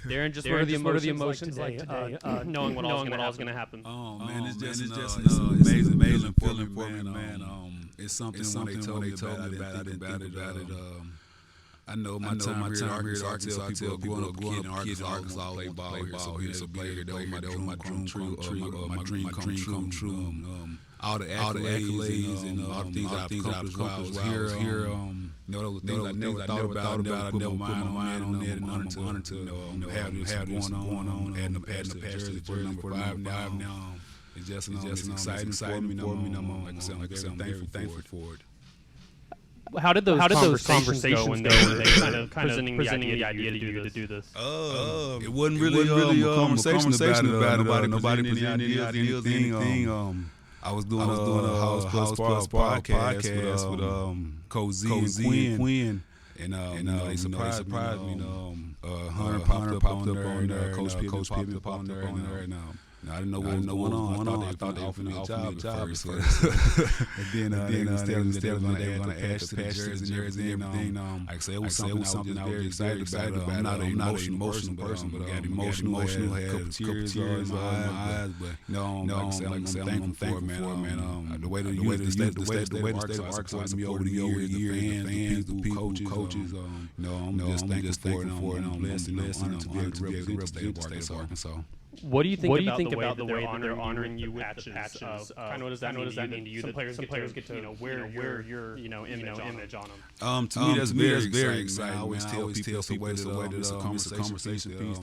Darren, just what are the emotions like today, knowing what all's going to happen? Oh man, it's just an amazing feeling for me, man. It's something when they told me about it. I know my time here at Arkansas, I tell people growing up kid in Arkansas, play ball here, so play here, that was my dream come true. All the accolades and all the things I've accomplished while I was here. Those things I never thought about, I never put my mind on that, and honored to have this going on, adding the jersey for number 5 now. It's just exciting for me, and I'm like I said, I'm thankful for it. How did those conversations go when they kind of presenting the idea to do this? It wasn't really a conversation about it. Nobody presented anything. I was doing a Hogs Plus podcast with Coach Z and Quinn, and they surprised me. Hunter popped up on there, Coach Pippen popped up on there, and I didn't know what was going on. I thought they offered me a job at first. And then they was telling me they were going to add to the jerseys and everything. Like I said, it was something I was excited about. I'm not an emotional person, but I got emotional, had a couple tears in my eyes. But like I said, I'm thankful for it, man. The way the state of Arkansas supported me over the years, the fans, the coaches. I'm just thankful for it, and I'm blessed and honored to be able to represent the state of Arkansas. What do you think about the way that they're honoring you with the patches? Kind of what does that mean to you? Some players get to wear your image on them. To me, that's very exciting. I always tell people it's a conversation piece.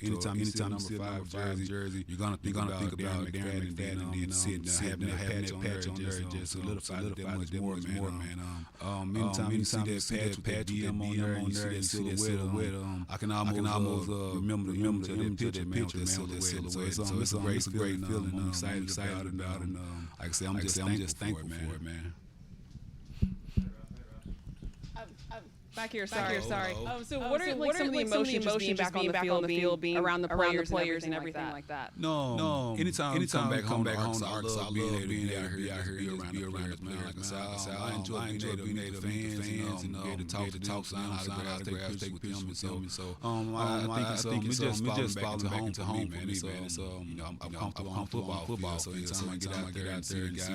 Anytime you see a number 5 jersey, you're gonna think about Darren McFadden and then sitting having that patch on there, just solidify that much more, man. Anytime you see that patch with that DM on there, you see that silhouette, I can almost remember that picture, man, with that silhouette. So it's a great feeling. I'm excited about it. Like I say, I'm just thankful for it, man. Back here, sorry. So what are some of the emotions being back on the field, being around the players and everything like that? No. Anytime back home to Arkansas, being out here, be around man. Like I said, I enjoy being able to fans and be able to talk, sign autographs, take pictures with them. So I think it's just falling back to home, man. I'm comfortable on football. So anytime I get out there, guys,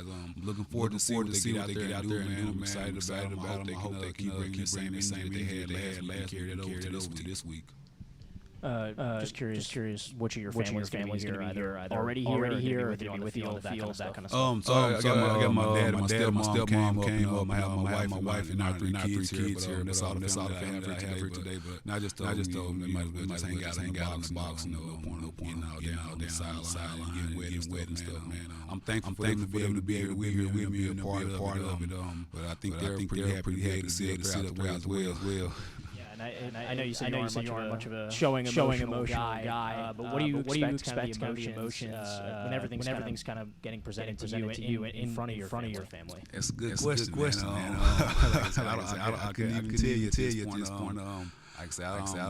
I'm looking forward to see what they get out there, man. I'm excited about them. I hope they keep same that they had last year, carried it over to this week. Just curious, which of your family's going to be here, either already here, or with you on the field, that kind of stuff. So I got my dad and my stepmom came up. I have my wife and our three kids here. That's all the family that I have here today. But I just told them they might as well just hang out in the box. No point getting out down the sideline, getting wet and stuff, man. I'm thankful for them to be able to be with me, a part of it. But I think they're pretty happy to see it out there as well. I know you said you aren't much of a showing emotional guy, but what do you expect kind of the emotions when everything's kind of getting presented to you in front of your family? It's a good question, man. I couldn't even tell you at this point. Like I said,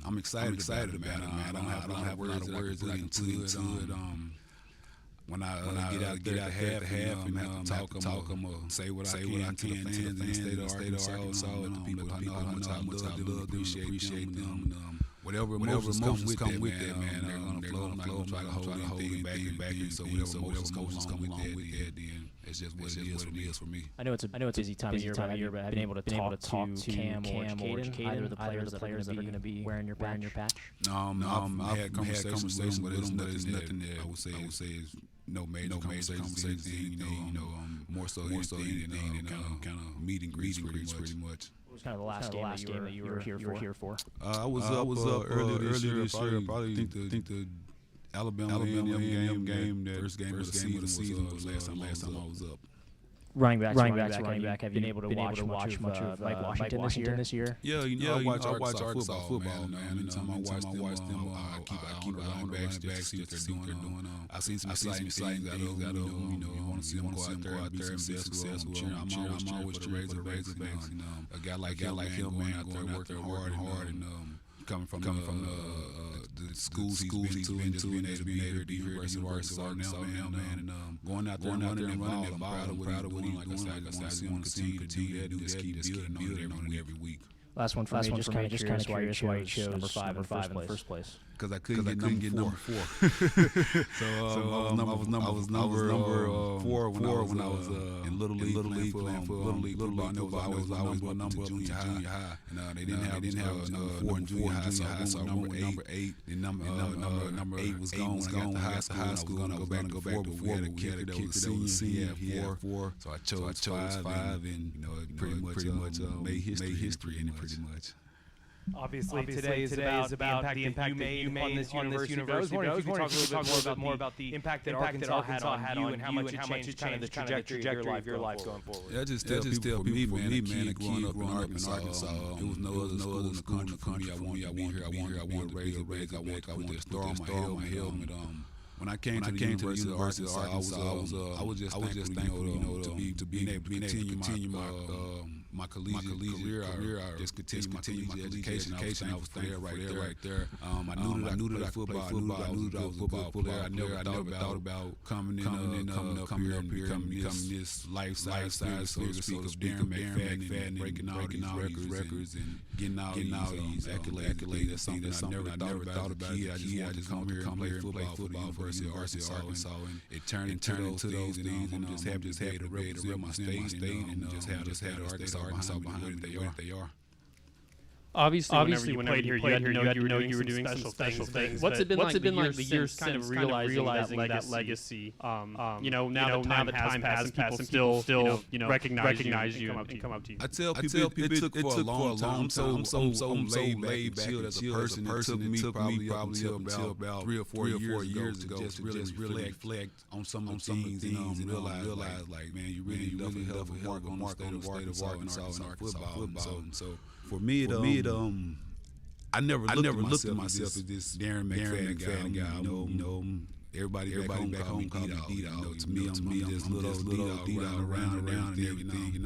I'm excited about it, man. I don't have a lot of words that I can put into it. When I get out half, I'm gonna talk. I'm gonna say what I can to the state of Arkansas, and the people I know how much I love, appreciate them. Whatever emotions come with that, man, they're gonna flow. I'm not gonna try to hold anything back. So whatever emotions come with that, then it's just what it is for me. I know it's a busy time of year, but have you been able to talk to Cam or Caden, either of the players that are going to be wearing your patch? No, I've had conversations with them, but it's nothing that I would say is no major conversations, more so anything, kind of meet and greet pretty much. What was kind of the last game that you were here for? I was up earlier this year. Probably think the Alabama game, that first game of the season was last time I was up. Running back. Have you been able to watch much of Mike Washington this year? Yeah, I watch Arkansas football, man. Anytime I watch them, I keep an eye on running backs, see what they're doing. I've seen some exciting things out of them. You want to see them go out there and be successful. I'm always for the Razorbacks. A guy like him, man, out there working hard and coming from the schools he's been to, and just being able to be here at the University of Arkansas now, man, and going out there and running the ball. I'm proud of what he's doing. Like I said, I just want to continue to do that, just keep building every week. Last one for me. Just kind of curious why you chose number five in the first place. Because I couldn't get number 4. So I was number 4 when I was in Little League playing for Little League. I know I was always my number junior high. And they didn't have number 4 in junior high, so I went with number 8. And number 8 was gone when I got to high school. I was going to go back to 4, but we had a kicker that was a senior. He had 4. So I chose 5, and it pretty much made history in it pretty much. Obviously today is about the impact that you made on this university. I was wondering if you could talk a little bit more about the impact that Arkansas had on you and how much it changed kind of the trajectory of your life going forward. Yeah, I just tell people, man, growing up in Arkansas, there was no other school in the country. I wanted to be here. I wanted to raise a Razorback. I wanted to put the star on my helmet. When I came to the University of Arkansas, I was just thankful, to be able to continue my collegiate career. Just continue my education. I was thankful right there. I knew that I could play football. I knew that I was a football player. I never thought about coming up here and becoming this life-size, so to speak, of Darren McFadden and breaking all these records and getting all these accolades. That's something I never thought about. I just wanted to come here and play football for the University of Arkansas, and it turned into those things. And I'm just happy to represent my state and just have the Arkansas behind what they are. Obviously, whenever you played here, you had to know you were doing some special things. What's it been like the years kind of realizing that legacy? Now the time has passed, and people still recognize you and come up to you. I tell people it took for a long time. I'm so laid back, chill as a person. It took me probably about 3 or 4 years ago to just really reflect on some of the things and realize like, man, you really left a mark on the state of Arkansas and football. So for me, I never looked at myself as this Darren McFadden guy. Everybody back home called me D-Dog. To me, I'm just little D-Dog around and everything.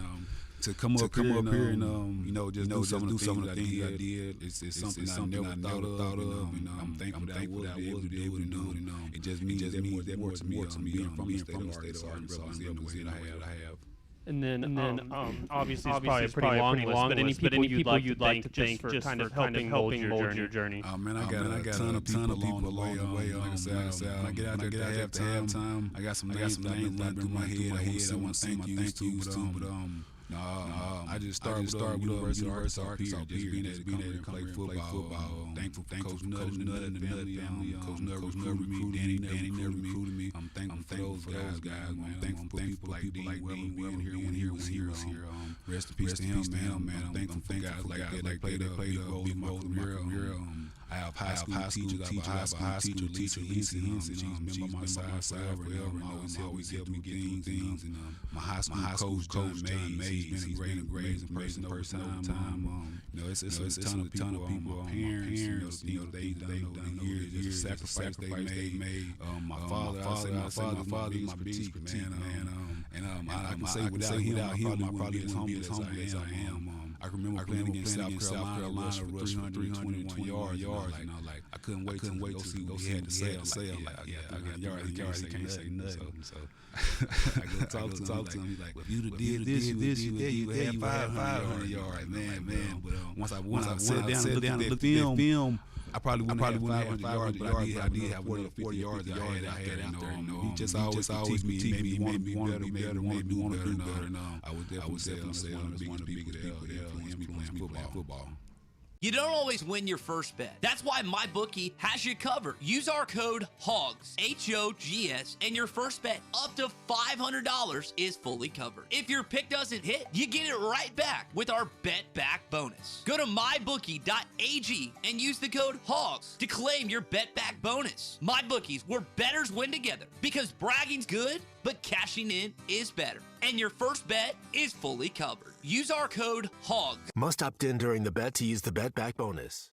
To come up here and just do some of the things I did, it's something I never thought of. I'm thankful that I was able to do it. It just means more to me being from the state of Arkansas and representing I have. And then obviously it's probably a pretty long list, but any people you'd like to thank for kind of helping mold your journey? Man, I got a ton of people along the way. Like I said, when I get out there at halftime, I got some names running through my head. I want to thank you, but I just started with University of Arkansas, just being able to play football. Thankful Coach Nutt and the family. Coach Nutt recruited me. Danny recruited me. I'm thankful for those guys, man. Thankful for people like Dean being here when he was here. Rest in peace to him, man. I'm thankful for guys like that. They played a role in my career. I have high school teachers. I have a high school teacher, Lisa Henson. She's been by my side forever. Always helped me get things. And my high school coach, John Mays, he's been a great person over time. It's a ton of people. My parents, they've done years, the sacrifice they made. My father, my father is my petite man. And I can say without him, I probably wouldn't be as humble as I am. I remember playing against South Carolina, rushed for 321 yards. Like I couldn't wait to see what he had to say. I got yards. He can't say nothing. So I go talk to him. He's like, if you'd have did this, you had 500 yards, man. But once I sat down and looked at the film, I probably wouldn't have 500 yards, but I did have 40 yards that I had out there. He just always made me want to be better, made me want to do better. I would definitely say one of the biggest people playing football. You don't always win your first bet. That's why MyBookie has you covered. Use our code HOGS, H-O-G-S, and your first bet up to $500 is fully covered. If your pick doesn't hit, you get it right back with our Bet Back bonus. Go to mybookie.ag and use the code HOGS to claim your Bet Back bonus. MyBookie's, where bettors win together, because bragging's good, but cashing in is better. And your first bet is fully covered. Use our code HOGS. Must opt in during the bet to use the Bet Back bonus.